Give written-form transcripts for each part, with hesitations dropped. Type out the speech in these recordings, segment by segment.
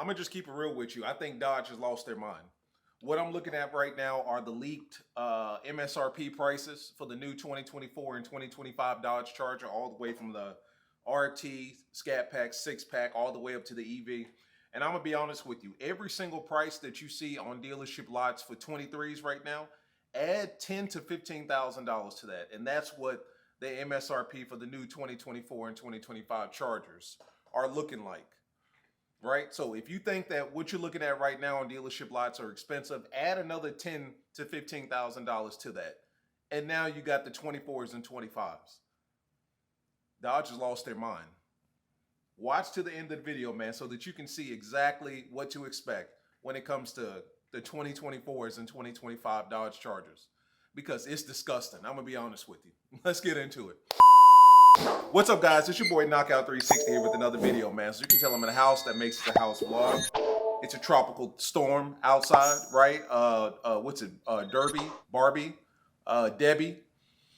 I'm gonna just keep it real with you. I think Dodge has lost their mind. What I'm looking at right now are the leaked MSRP prices for the new 2024 and 2025 Dodge Charger, all the way from the RT, Scat Pack, 6-pack, all the way up to the EV. And I'm gonna be honest with you, every single price that you see on dealership lots for 23s right now, add $10,000 to $15,000 to that. And that's what the MSRP for the new 2024 and 2025 Chargers are looking like. Right? So if you think that what you're looking at right now on dealership lots are expensive, add another $10,000 to $15,000 to that. And now you got the 24s and 25s. Dodge has lost their mind. Watch to the end of the video, man, so that you can see exactly what to expect when it comes to the 2024s and 2025 Dodge Chargers. Because it's disgusting. I'm going to be honest with you. Let's get into it. What's up, guys? It's your boy Knockout 360 here with another video, man. So you can tell I'm in a house that makes the house vlog. It's a tropical storm outside, right? Derby, Barbie, Debbie.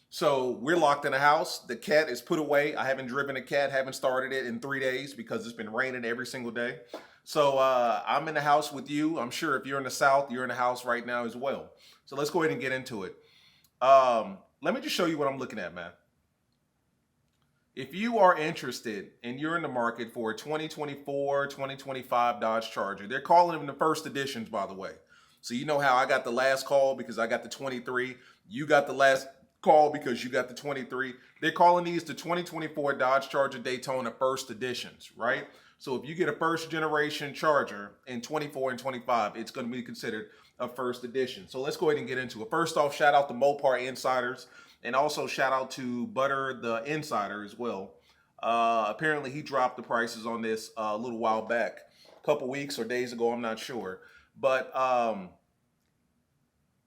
So we're locked in a house. The cat is put away. I haven't driven a cat, haven't started it in 3 days because it's been raining every single day. So I'm in the house with you. I'm sure if you're in the South, you're in the house right now as well. So let's go ahead and get into it. Let me just show you what I'm looking at, man. If you are interested and you're in the market for a 2024, 2025 Dodge Charger, they're calling them the first editions, by the way. So you know how I got the last call because I got the 23. You got the last call because you got the 23. They're calling these the 2024 Dodge Charger Daytona first editions, right? So if you get a first generation Charger in 24 and 25, it's going to be considered a first edition. So let's go ahead and get into it. First off, shout out to Mopar Insiders. And also shout out to Butter the Insider as well. Apparently he dropped the prices on this a little while back, a couple weeks or days ago, I'm not sure. But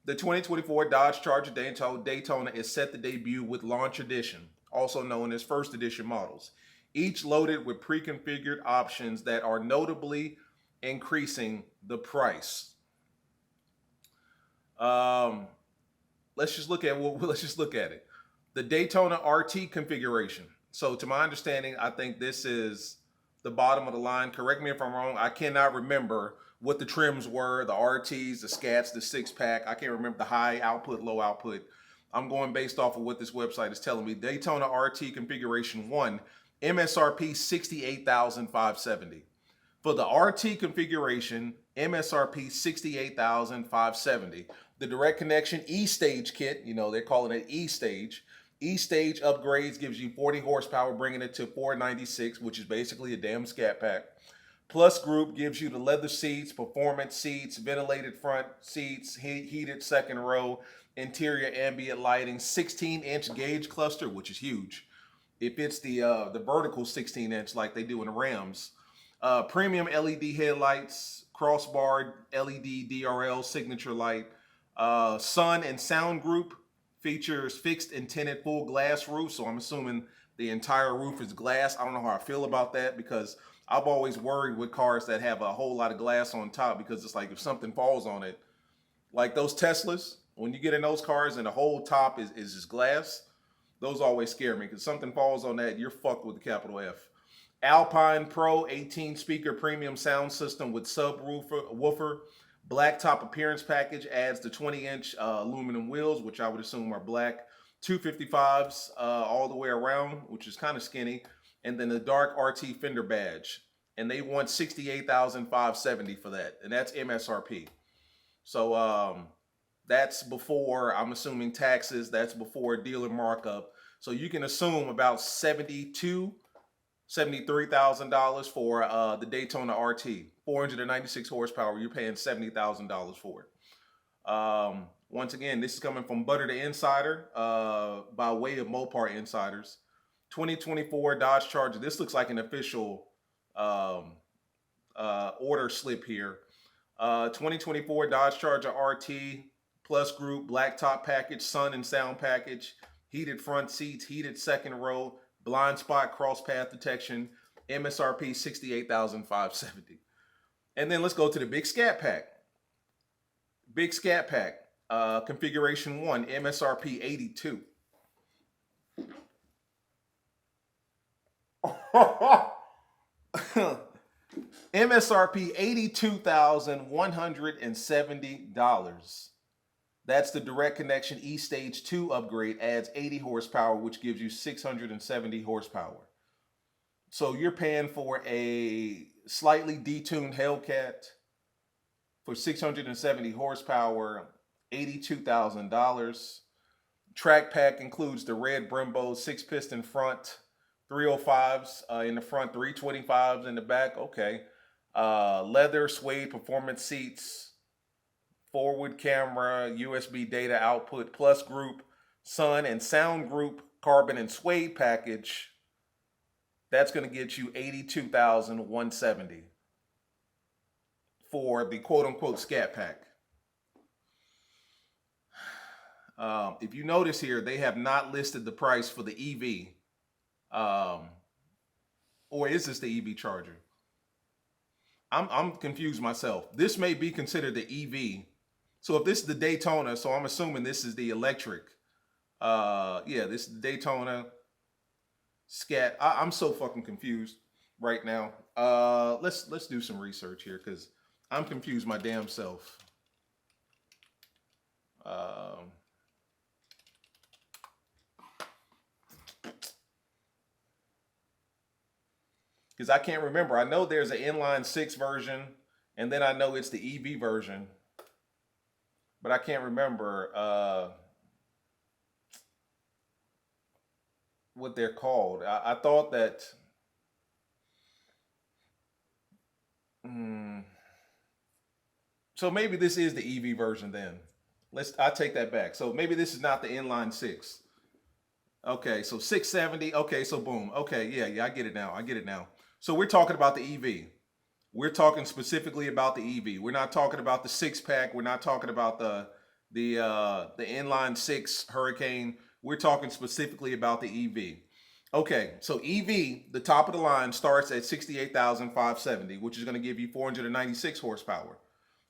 the 2024 Dodge Charger Daytona is set to debut with Launch Edition, also known as First Edition models, each loaded with pre-configured options that are notably increasing the price. Let's just look at it. The Daytona RT configuration. So to my understanding, I think this is the bottom of the line. Correct me if I'm wrong. I cannot remember what the trims were, the RTs, the Scats, the 6-pack. I can't remember the high output, low output. I'm going based off of what this website is telling me. Daytona RT configuration 1, MSRP $68,570. For the RT configuration, MSRP $68,570. The direct connection E-Stage kit, you know, they're calling it E-Stage. E-Stage upgrades gives you 40 horsepower, bringing it to 496, which is basically a damn Scat Pack. Plus Group gives you the leather seats, performance seats, ventilated front seats, heated second row, interior ambient lighting, 16-inch gauge cluster, which is huge. If it's the vertical 16-inch like they do in the Rams. Premium LED headlights, crossbar LED DRL signature light. Sun and Sound Group features fixed and tinted full glass roof. So I'm assuming the entire roof is glass. I don't know how I feel about that because I've always worried with cars that have a whole lot of glass on top because it's like if something falls on it, like those Teslas, when you get in those cars and the whole top is just glass, those always scare me because something falls on that, you're fucked with the capital F. Alpine Pro 18 speaker premium sound system with subwoofer. Blacktop appearance package adds the 20-inch aluminum wheels, which I would assume are black. 255s all the way around, which is kind of skinny. And then the dark RT fender badge. And they want $68,570 for that. And that's MSRP. So that's before, I'm assuming, taxes. That's before dealer markup. So you can assume about $73,000 for the Daytona RT. 496 horsepower, you're paying $70,000 for it. Once again, this is coming from Butter the Insider by way of Mopar Insiders. 2024 Dodge Charger. This looks like an official order slip here. 2024 Dodge Charger RT Plus Group Blacktop package, Sun and Sound package, heated front seats, heated second row, blind spot cross path detection, MSRP $68,570. And then let's go to the big Scat Pack. Big Scat Pack, configuration 1, MSRP 82. MSRP $82,170. That's the direct connection E-Stage 2 upgrade, adds 80 horsepower, which gives you 670 horsepower. So you're paying for a slightly detuned Hellcat for 670 horsepower, $82,000. Track pack includes the red Brembo 6-piston front, 305s in the front, 325s in the back. Okay. Leather suede performance seats, forward camera, USB data output, plus group, sun and sound group, carbon and suede package. That's going to get you $82,170 for the quote-unquote Scat Pack. If you notice here, they have not listed the price for the EV. Or is this the EV Charger? I'm confused myself. This may be considered the EV. So if this is the Daytona, so I'm assuming this is the electric. Yeah, this is the Daytona Scat. I'm so fucking confused right now. Let's do some research here because I'm confused my damn self. Because I can't remember. I know there's an inline 6 version, and then I know it's the EV version, but I can't remember what they're called. I thought that. So maybe this is the EV version then. I take that back. So maybe this is not the inline 6. Okay, so 670. Okay, so boom. Okay, yeah, I get it now. So we're talking about the EV. We're talking specifically about the EV. We're not talking about the 6-pack. We're not talking about the inline 6 Hurricane. We're talking specifically about the EV. Okay, so EV, the top of the line starts at $68,570, which is going to give you 496 horsepower.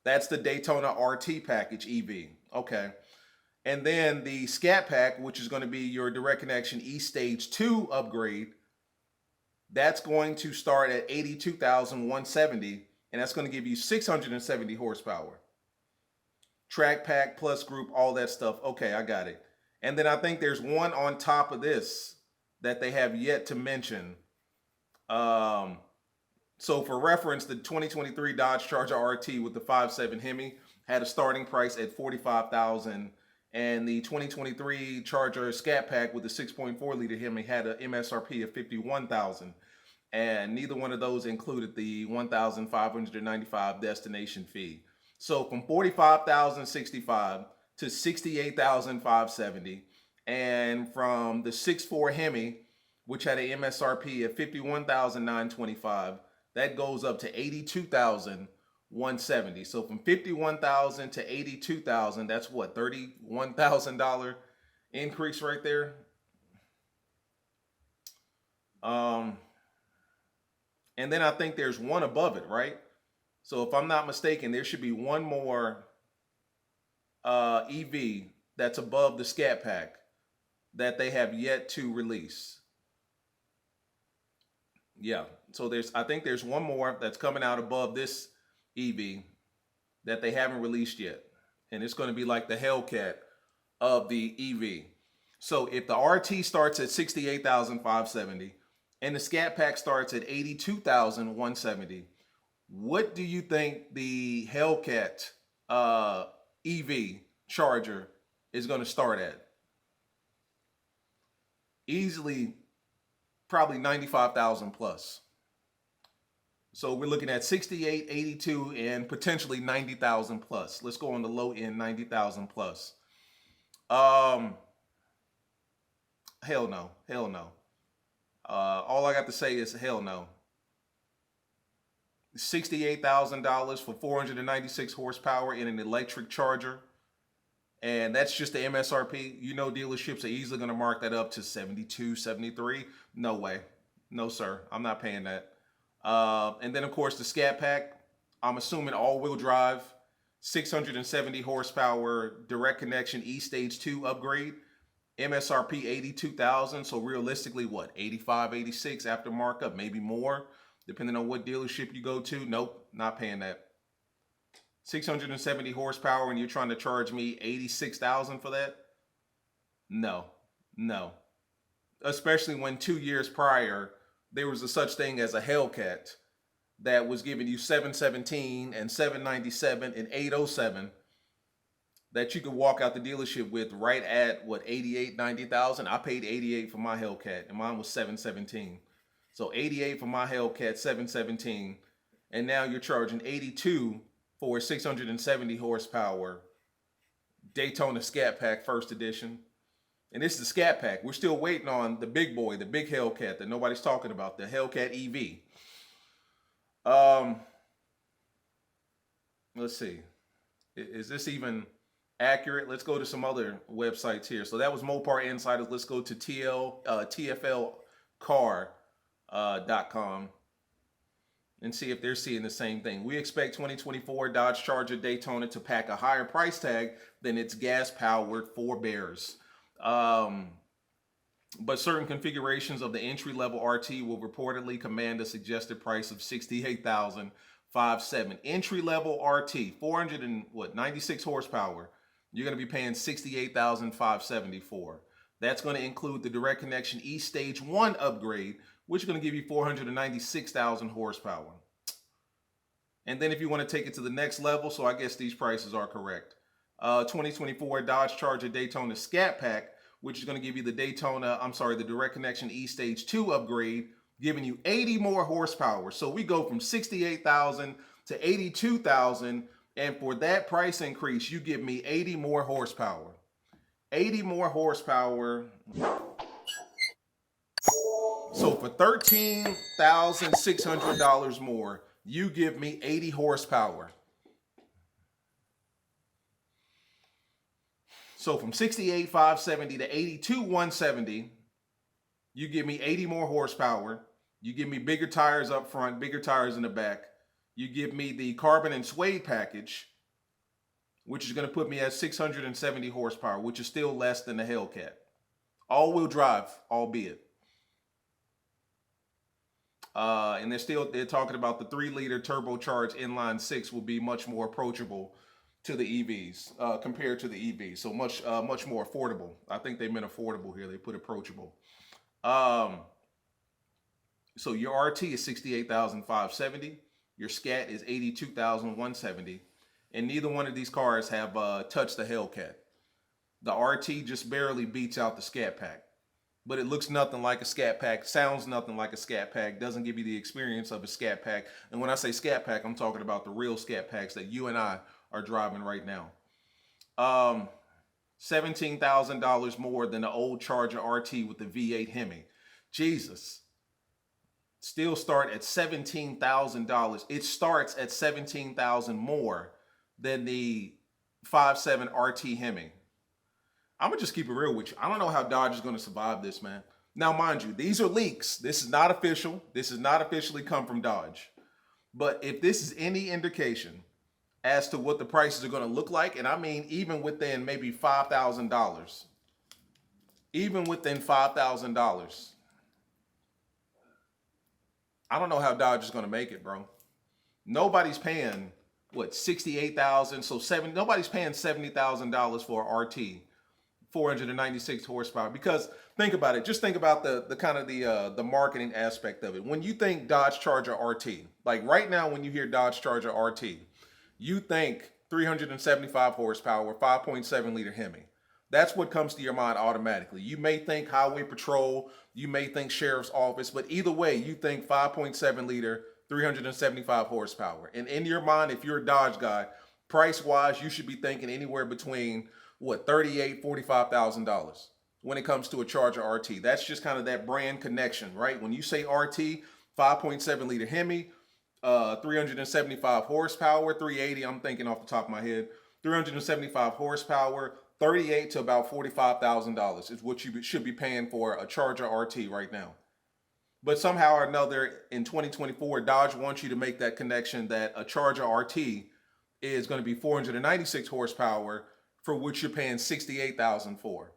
That's the Daytona RT package EV. Okay. And then the Scat Pack, which is going to be your direct connection E-Stage 2 upgrade, that's going to start at $82,170, and that's going to give you 670 horsepower. Track pack, plus group, all that stuff. Okay, I got it. And then I think there's one on top of this that they have yet to mention. So for reference, the 2023 Dodge Charger RT with the 5.7 Hemi had a starting price at $45,000, and the 2023 Charger Scat Pack with the 6.4 liter Hemi had an MSRP of $51,000, and neither one of those included the $1,595 destination fee. So from $45,065 to $68,570, and from the 6.4 Hemi, which had an MSRP of $51,925, that goes up to $82,170. So from $51,000 to $82,000, that's what, $31,000 increase right there. And then I think there's one above it, right? So if I'm not mistaken, there should be one more EV that's above the Scat Pack that they have yet to release. Yeah, so I think there's one more that's coming out above this EV that they haven't released yet. And it's going to be like the Hellcat of the EV. So if the RT starts at $68,570 and the Scat Pack starts at $82,170, what do you think the Hellcat EV Charger is going to start at? Easily, probably 95,000 plus. So we're looking at 68, 82, and potentially 90,000 plus. Let's go on the low end, 90,000 plus. Hell no. All I got to say is hell no. $68,000 for 496 horsepower in an electric Charger. And that's just the MSRP. You know, dealerships are easily going to mark that up to 72, 73. No way. No, sir. I'm not paying that. And then, of course, the Scat Pack. I'm assuming all-wheel drive, 670 horsepower, direct connection E-Stage 2 upgrade. MSRP $82,000. So realistically, what, 85, 86 after markup, maybe more, depending on what dealership you go to. Nope, not paying that. 670 horsepower and you're trying to charge me 86,000 for that? No, no. Especially when 2 years prior, there was a such thing as a Hellcat that was giving you 717 and 797 and 807 that you could walk out the dealership with right at what, 88, 90,000. I paid 88 for my Hellcat and mine was 717. So 88 for my Hellcat, 717, and now you're charging 82 for a 670 horsepower Daytona Scat Pack first edition. And this is the Scat Pack. We're still waiting on the big boy, the big Hellcat that nobody's talking about, the Hellcat EV. Let's see. Is this even accurate? Let's go to some other websites here. So that was Mopar Insiders. Let's go to TFLcar.com and see if they're seeing the same thing. We expect 2024 Dodge Charger Daytona to pack a higher price tag than its gas-powered forebears. But certain configurations of the entry-level RT will reportedly command a suggested price of $68,507. Entry-level RT, 96 horsepower. You're going to be paying $68,570 for. That's going to include the direct connection E Stage 1 upgrade, which is going to give you 496,000 horsepower. And then if you want to take it to the next level, so I guess these prices are correct. 2024 Dodge Charger Daytona Scat Pack, which is going to give you the the direct connection E Stage 2 upgrade, giving you 80 more horsepower. So we go from 68,000 to 82,000, and for that price increase, you give me 80 more horsepower. 80 more horsepower. So for $13,600 more, you give me 80 horsepower. So from 68,570 to 82,170, you give me 80 more horsepower. You give me bigger tires up front, bigger tires in the back. You give me the carbon and suede package, which is going to put me at 670 horsepower, which is still less than the Hellcat. All-wheel drive, albeit. And they're talking about the 3-liter turbocharged inline 6 will be much more approachable to the EVs compared to the EVs. So much more affordable. I think they meant affordable here. They put approachable. So your RT is 68,570. Your Scat is 82,170. And neither one of these cars have touched the Hellcat. The RT just barely beats out the Scat Pack. But it looks nothing like a Scat Pack, sounds nothing like a Scat Pack, doesn't give you the experience of a Scat Pack. And when I say Scat Pack, I'm talking about the real Scat Packs that you and I are driving right now. $17,000 more than the old Charger RT with the V8 Hemi. Jesus. Still start at $17,000. It starts at $17,000 more than the 5.7 RT Hemi. I'm going to just keep it real with you. I don't know how Dodge is going to survive this, man. Now, mind you, these are leaks. This is not official. This has not officially come from Dodge. But if this is any indication as to what the prices are going to look like, and I mean even within maybe $5,000, even within $5,000, I don't know how Dodge is going to make it, bro. Nobody's paying, what, $68,000? So nobody's paying $70,000 for a RT. 496 horsepower. Because think about it. Just think about the kind of the marketing aspect of it. When you think Dodge Charger RT, like right now when you hear Dodge Charger RT, you think 375 horsepower, 5.7 liter Hemi. That's what comes to your mind automatically. You may think highway patrol, you may think sheriff's office, but either way, you think 5.7 liter, 375 horsepower. And in your mind, if you're a Dodge guy, price-wise, you should be thinking anywhere between what, $38,000, $45,000 when it comes to a Charger RT. That's just kind of that brand connection, right? When you say RT, 5.7 liter Hemi, 375 horsepower, 380, I'm thinking off the top of my head, 375 horsepower, 38 to about $45,000 is what you should be paying for a Charger RT right now. But somehow or another, in 2024, Dodge wants you to make that connection that a Charger RT is going to be 496 horsepower, for which you're paying $68,000 for.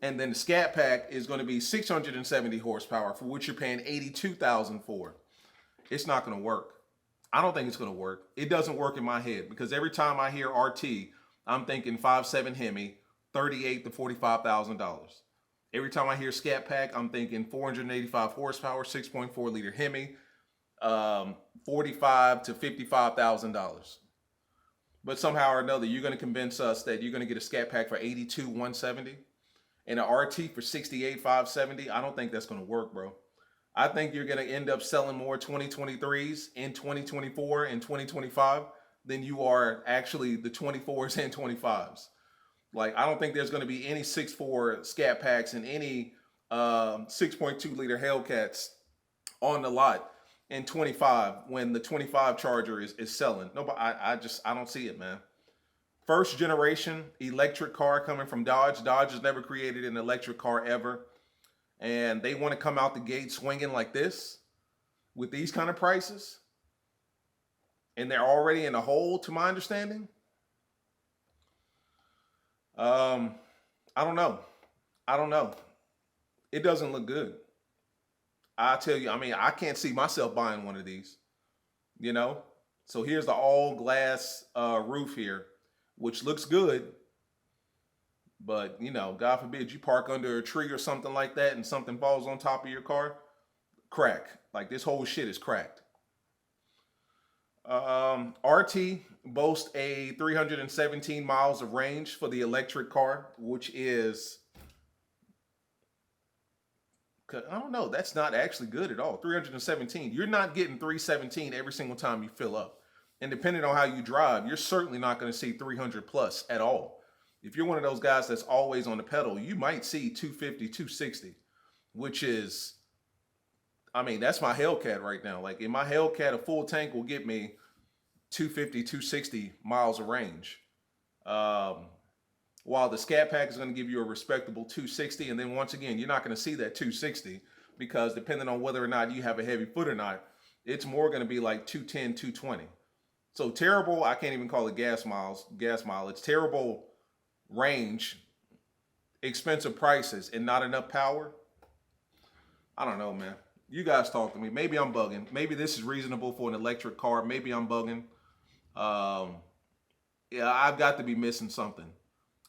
And then the Scat Pack is going to be 670 horsepower, for which you're paying $82,000 for. It's not going to work. I don't think it's going to work. It doesn't work in my head because every time I hear RT, I'm thinking 5.7 Hemi, $38,000 to $45,000. Every time I hear Scat Pack, I'm thinking 485 horsepower, 6.4 liter Hemi, $45,000 to $55,000. But somehow or another, you're going to convince us that you're going to get a Scat Pack for $82,170 and an RT for $68,570. I don't think that's going to work, bro. I think you're going to end up selling more 2023s in 2024 and 2025 than you are actually the 24s and 25s. Like, I don't think there's going to be any 6.4 Scat Packs and any 6.2 liter Hellcats on the lot in 25 when the 25 Charger is selling. Nobody, I don't see it, man. First generation electric car coming from Dodge. Dodge has never created an electric car ever. And they want to come out the gate swinging like this with these kind of prices. And they're already in a hole, to my understanding. I don't know. It doesn't look good. I tell you, I mean, I can't see myself buying one of these, you know? So here's the all glass roof here, which looks good. But, you know, God forbid you park under a tree or something like that and something falls on top of your car, crack. Like, this whole shit is cracked. RT boasts a 317 miles of range for the electric car, which is, I don't know, that's not actually good at all. 317. You're not getting 317 every single time you fill up. And depending on how you drive, you're certainly not going to see 300 plus at all. If you're one of those guys that's always on the pedal, you might see 250, 260, which is, I mean, that's my Hellcat right now. Like, in my Hellcat, a full tank will get me 250, 260 miles of range. While the Scat Pack is going to give you a respectable 260. And then once again, you're not going to see that 260 because depending on whether or not you have a heavy foot or not, it's more going to be like 210, 220. So terrible, I can't even call it gas mileage. Terrible range, expensive prices, and not enough power. I don't know, man. You guys talk to me. Maybe I'm bugging. Maybe this is reasonable for an electric car. Maybe I'm bugging. Yeah, I've got to be missing something.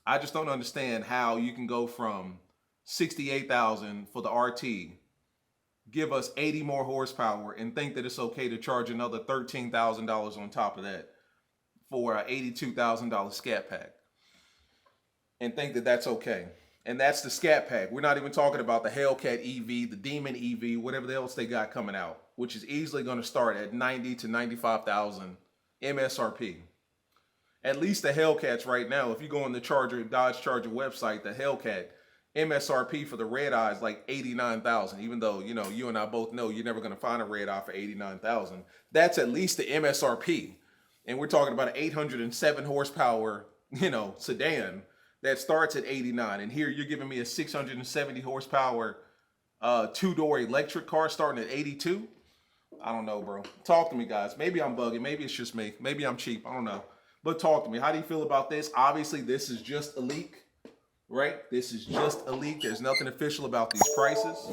I just don't understand how you can go from 68,000 for the RT, give us 80 more horsepower, and think that it's okay to charge another $13,000 on top of that for an $82,000 Scat Pack. And think that that's okay. And that's the Scat Pack. We're not even talking about the Hellcat EV, the Demon EV, whatever else they got coming out, which is easily going to start at 90 to 95,000 MSRP. At least the Hellcats right now, if you go on the Dodge Charger website, the Hellcat MSRP for the red eye is like 89,000. Even though, you know, you and I both know you're never going to find a red eye for 89,000. That's at least the MSRP. And we're talking about an 807 horsepower, you know, sedan that starts at 89. And here you're giving me a 670 horsepower two-door electric car starting at 82. I don't know, bro. Talk to me, guys. Maybe I'm bugging. Maybe it's just me. Maybe I'm cheap. I don't know. But talk to me. How do you feel about this? Obviously, this is just a leak, right? This is just a leak. There's nothing official about these prices.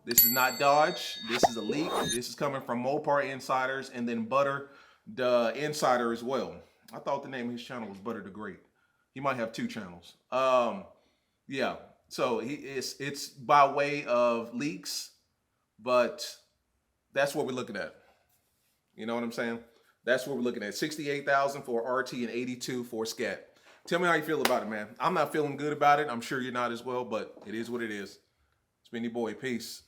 This is not Dodge. This is a leak. This is coming from Mopar Insiders and then Butter the Insider as well. I thought the name of his channel was Butter the Great. He might have two channels. Yeah. So it's by way of leaks, but that's what we're looking at. You know what I'm saying? That's what we're looking at. 68,000 for RT and 82 for Scat. Tell me how you feel about it, man. I'm not feeling good about it. I'm sure you're not as well, but it is what it is. It's been your boy. Peace.